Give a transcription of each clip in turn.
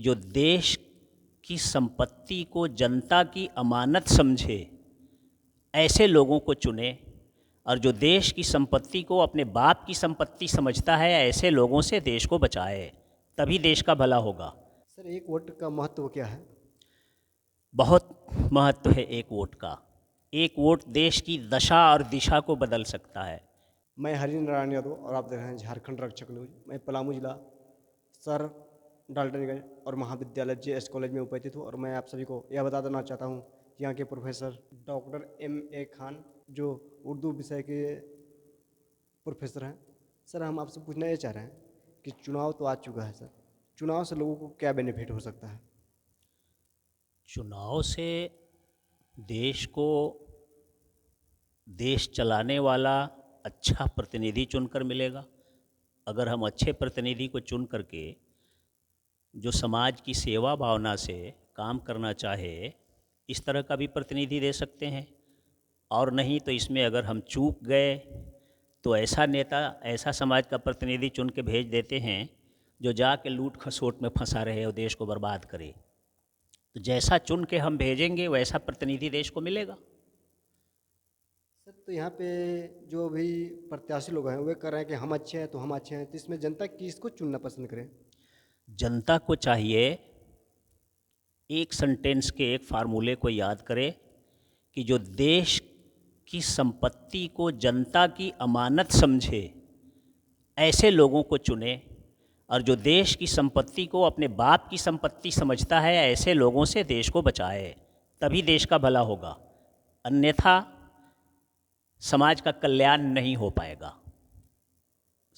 जो देश की संपत्ति को जनता की अमानत समझे, ऐसे लोगों को चुने। और जो देश की संपत्ति को अपने बाप की संपत्ति समझता है, ऐसे लोगों से देश को बचाए, तभी देश का भला होगा। सर, एक वोट का महत्व क्या है? बहुत महत्व है एक वोट का। एक वोट देश की दशा और दिशा को बदल सकता है। मैं हरि नारायण यादव और आप देख रहे हैं झारखंड रक्षक न्यूज। मैं पलामू जिला सर डाल्टनगंज और महाविद्यालय JS कॉलेज में उपस्थित हूँ और मैं आप सभी को यह बता देना चाहता हूँ कि यहाँ के प्रोफेसर डॉक्टर MA खान जो उर्दू विषय के प्रोफेसर हैं। सर, हम आपसे पूछना ये चाह रहे हैं कि चुनाव तो आ चुका है सर, चुनाव से लोगों को क्या बेनिफिट हो सकता है? चुनाव से देश को देश चलाने वाला अच्छा प्रतिनिधि चुनकर मिलेगा। अगर हम अच्छे प्रतिनिधि को चुन करके जो समाज की सेवा भावना से काम करना चाहे, इस तरह का भी प्रतिनिधि दे सकते हैं। और नहीं तो इसमें अगर हम चूक गए तो ऐसा नेता, ऐसा समाज का प्रतिनिधि चुन के भेज देते हैं जो जाके लूट खसोट में फंसा रहे और देश को बर्बाद करे। तो जैसा चुन के हम भेजेंगे वैसा प्रतिनिधि देश को मिलेगा। सर, तो यहाँ पे जो भी प्रत्याशी लोग हैं वे कह रहे हैं कि हम अच्छे हैं तो हम अच्छे हैं, तो इसमें जनता किसको चुनना पसंद करे? जनता को चाहिए एक सेंटेंस के एक फार्मूले को याद करे कि जो देश की संपत्ति को जनता की अमानत समझे, ऐसे लोगों को चुने। और जो देश की संपत्ति को अपने बाप की संपत्ति समझता है, ऐसे लोगों से देश को बचाए, तभी देश का भला होगा। अन्यथा समाज का कल्याण नहीं हो पाएगा।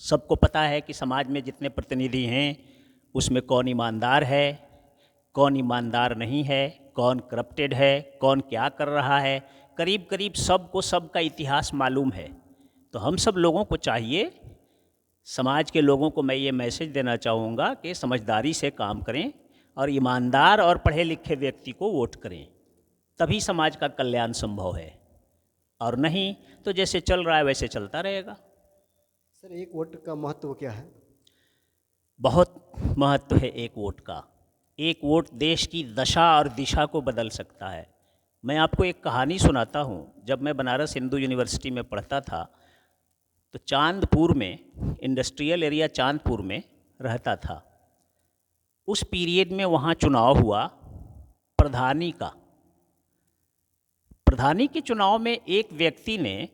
सबको पता है कि समाज में जितने प्रतिनिधि हैं उसमें कौन ईमानदार है, कौन ईमानदार नहीं है, कौन करप्टेड है, कौन क्या कर रहा है। करीब करीब सबको सबका इतिहास मालूम है। तो हम सब लोगों को चाहिए, समाज के लोगों को मैं ये मैसेज देना चाहूँगा कि समझदारी से काम करें और ईमानदार और पढ़े लिखे व्यक्ति को वोट करें, तभी समाज का कल्याण संभव है। और नहीं तो जैसे चल रहा है वैसे चलता रहेगा। सर, एक वोट का महत्व क्या है? बहुत महत्व है एक वोट का। एक वोट देश की दशा और दिशा को बदल सकता है। मैं आपको एक कहानी सुनाता हूँ। जब मैं बनारस हिंदू यूनिवर्सिटी में पढ़ता था तो चांदपुर में, इंडस्ट्रियल एरिया चांदपुर में रहता था। उस पीरियड में वहाँ चुनाव हुआ प्रधानी का। प्रधानी के चुनाव में एक व्यक्ति ने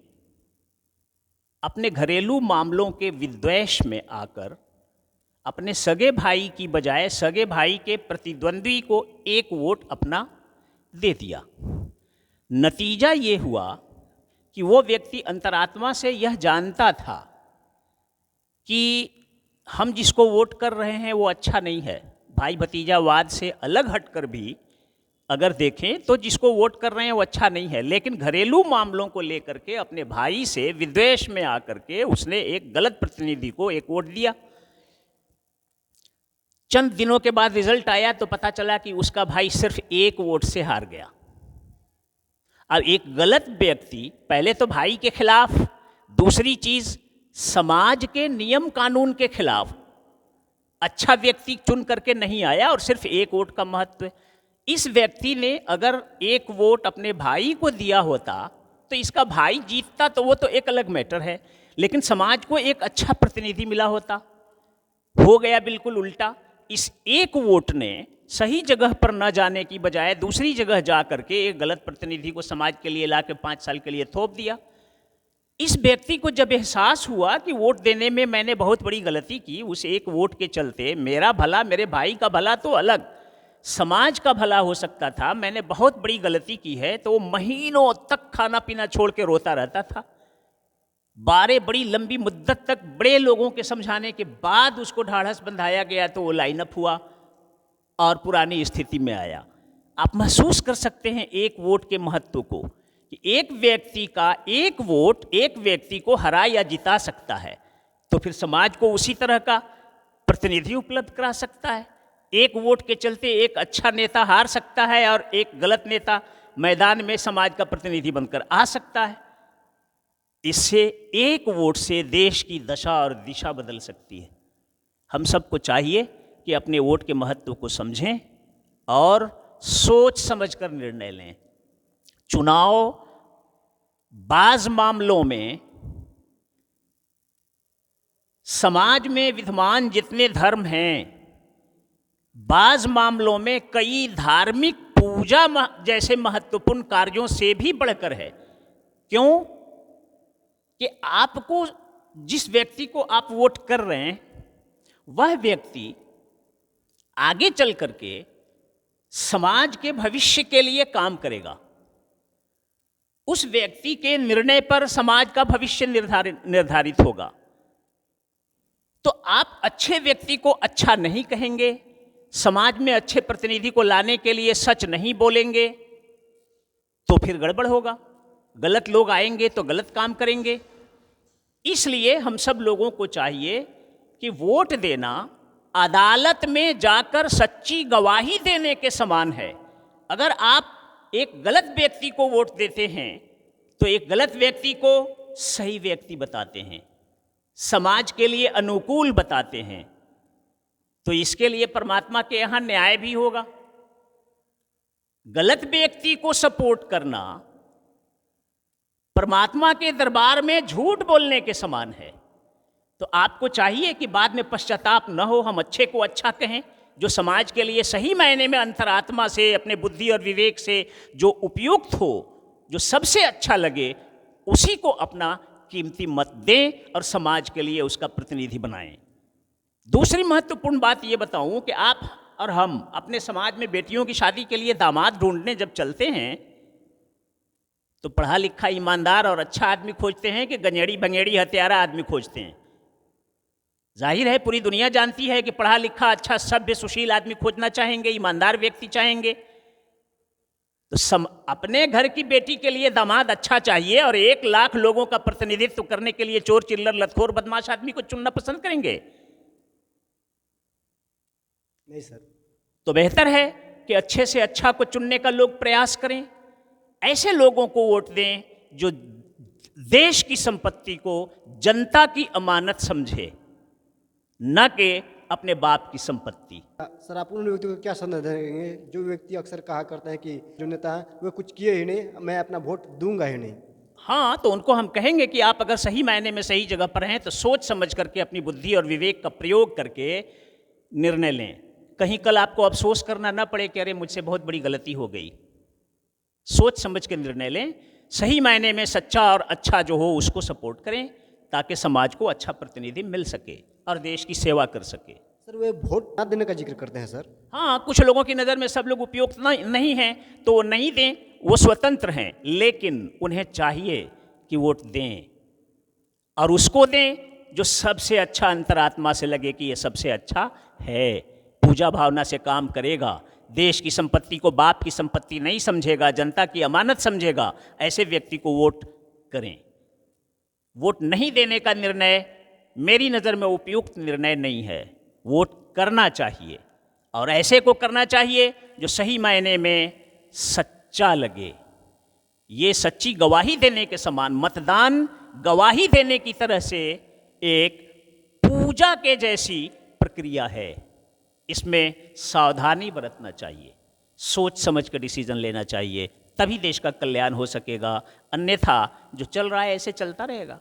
अपने घरेलू मामलों के विद्वेष में आकर अपने सगे भाई की बजाय सगे भाई के प्रतिद्वंद्वी को एक वोट अपना दे दिया। नतीजा ये हुआ कि वो व्यक्ति अंतरात्मा से यह जानता था कि हम जिसको वोट कर रहे हैं वो अच्छा नहीं है। भाई भतीजावाद से अलग हटकर भी अगर देखें तो जिसको वोट कर रहे हैं वो अच्छा नहीं है, लेकिन घरेलू मामलों को लेकर के अपने भाई से विद्वेष में आकर के उसने एक गलत प्रतिनिधि को एक वोट दिया। चंद दिनों के बाद रिजल्ट आया तो पता चला कि उसका भाई सिर्फ एक वोट से हार गया। अब एक गलत व्यक्ति पहले तो भाई के खिलाफ, दूसरी चीज समाज के नियम कानून के खिलाफ अच्छा व्यक्ति चुन करके नहीं आया और सिर्फ एक वोट का महत्व है। इस व्यक्ति ने अगर एक वोट अपने भाई को दिया होता तो इसका भाई जीतता तो वो तो एक अलग मैटर है, लेकिन समाज को एक अच्छा प्रतिनिधि मिला होता। हो गया बिल्कुल उल्टा। इस एक वोट ने सही जगह पर न जाने की बजाय दूसरी जगह जा करके एक गलत प्रतिनिधि को समाज के लिए ला के 5 साल के लिए थोप दिया। इस व्यक्ति को जब एहसास हुआ कि वोट देने में मैंने बहुत बड़ी गलती की, उस एक वोट के चलते मेरा भला, मेरे भाई का भला तो अलग, समाज का भला हो सकता था, मैंने बहुत बड़ी गलती की है, तो वो महीनों तक खाना पीना छोड़ के रोता रहता था। बड़ी लंबी मुद्दत तक बड़े लोगों के समझाने के बाद उसको ढाढ़स बंधाया गया तो वो लाइनअप हुआ और पुरानी स्थिति में आया। आप महसूस कर सकते हैं एक वोट के महत्व को, कि एक व्यक्ति का एक वोट एक व्यक्ति को हरा या जिता सकता है, तो फिर समाज को उसी तरह का प्रतिनिधि उपलब्ध करा सकता है। एक वोट के चलते एक अच्छा नेता हार सकता है और एक गलत नेता मैदान में समाज का प्रतिनिधि बनकर आ सकता है। इससे एक वोट से देश की दशा और दिशा बदल सकती है। हम सबको चाहिए कि अपने वोट के महत्व को समझें और सोच समझकर निर्णय लें। चुनाव बाज मामलों में समाज में विद्यमान जितने धर्म हैं, बाज मामलों में कई धार्मिक पूजा जैसे महत्वपूर्ण कार्यों से भी बढ़कर है। क्यों? कि आपको जिस व्यक्ति को आप वोट कर रहे हैं वह व्यक्ति आगे चल करके समाज के भविष्य के लिए काम करेगा। उस व्यक्ति के निर्णय पर समाज का भविष्य निर्धारित होगा। तो आप अच्छे व्यक्ति को अच्छा नहीं कहेंगे, समाज में अच्छे प्रतिनिधि को लाने के लिए सच नहीं बोलेंगे, तो फिर गड़बड़ होगा। गलत लोग आएंगे तो गलत काम करेंगे। इसलिए हम सब लोगों को चाहिए कि वोट देना अदालत में जाकर सच्ची गवाही देने के समान है। अगर आप एक गलत व्यक्ति को वोट देते हैं तो एक गलत व्यक्ति को सही व्यक्ति बताते हैं, समाज के लिए अनुकूल बताते हैं, तो इसके लिए परमात्मा के यहाँ न्याय भी होगा। गलत व्यक्ति को सपोर्ट करना परमात्मा के दरबार में झूठ बोलने के समान है। तो आपको चाहिए कि बाद में पश्चाताप न हो, हम अच्छे को अच्छा कहें, जो समाज के लिए सही मायने में अंतरात्मा से, अपने बुद्धि और विवेक से जो उपयुक्त हो, जो सबसे अच्छा लगे, उसी को अपना कीमती मत दें और समाज के लिए उसका प्रतिनिधि बनाएं। दूसरी महत्वपूर्ण बात ये बताऊं कि आप और हम अपने समाज में बेटियों की शादी के लिए दामाद ढूंढने जब चलते हैं तो पढ़ा लिखा, ईमानदार और अच्छा आदमी खोजते हैं कि गंजेड़ी भंगेड़ी हत्यारा आदमी खोजते हैं। जाहिर है पूरी दुनिया जानती है कि पढ़ा लिखा, अच्छा, सभ्य, सुशील आदमी खोजना चाहेंगे, ईमानदार व्यक्ति चाहेंगे। तो अपने घर की बेटी के लिए दामाद अच्छा चाहिए और 1 लाख लोगों का प्रतिनिधित्व करने के लिए चोर चिल्लर लतखोर बदमाश आदमी को चुनना पसंद करेंगे? नहीं सर। तो बेहतर है कि अच्छे से अच्छा को चुनने का लोग प्रयास करें। ऐसे लोगों को वोट दें जो देश की संपत्ति को जनता की अमानत समझे, न कि अपने बाप की संपत्ति। सर, आप उन व्यक्तियों को क्या संदेश देंगे जो व्यक्ति अक्सर कहा करते हैं कि जो नेता है वो कुछ किए ही नहीं, मैं अपना वोट दूंगा ही नहीं? हाँ, तो उनको हम कहेंगे कि आप अगर सही मायने में सही जगह पर हैं तो सोच समझ करके अपनी बुद्धि और विवेक का प्रयोग करके निर्णय लें। कहीं कल आपको अफसोस करना ना पड़े कि अरे मुझसे बहुत बड़ी गलती हो गई। सोच समझ के निर्णय लें, सही मायने में सच्चा और अच्छा जो हो उसको सपोर्ट करें ताकि समाज को अच्छा प्रतिनिधि मिल सके और देश की सेवा कर सके। सर, वे वोट ना देने का जिक्र करते हैं सर। हाँ, कुछ लोगों की नज़र में सब लोग उपयुक्त नहीं हैं तो वो नहीं दें, वो स्वतंत्र हैं, लेकिन उन्हें चाहिए कि वोट दें और उसको दें जो सबसे अच्छा अंतरात्मा से लगे कि ये सबसे अच्छा है, पूजा भावना से काम करेगा, देश की संपत्ति को बाप की संपत्ति नहीं समझेगा, जनता की अमानत समझेगा। ऐसे व्यक्ति को वोट करें। वोट नहीं देने का निर्णय मेरी नज़र में उपयुक्त निर्णय नहीं है। वोट करना चाहिए और ऐसे को करना चाहिए जो सही मायने में सच्चा लगे। ये सच्ची गवाही देने के समान, मतदान गवाही देने की तरह से एक पूजा के जैसी प्रक्रिया है। इसमें सावधानी बरतना चाहिए, सोच समझ कर डिसीजन लेना चाहिए, तभी देश का कल्याण हो सकेगा। अन्यथा जो चल रहा है ऐसे चलता रहेगा।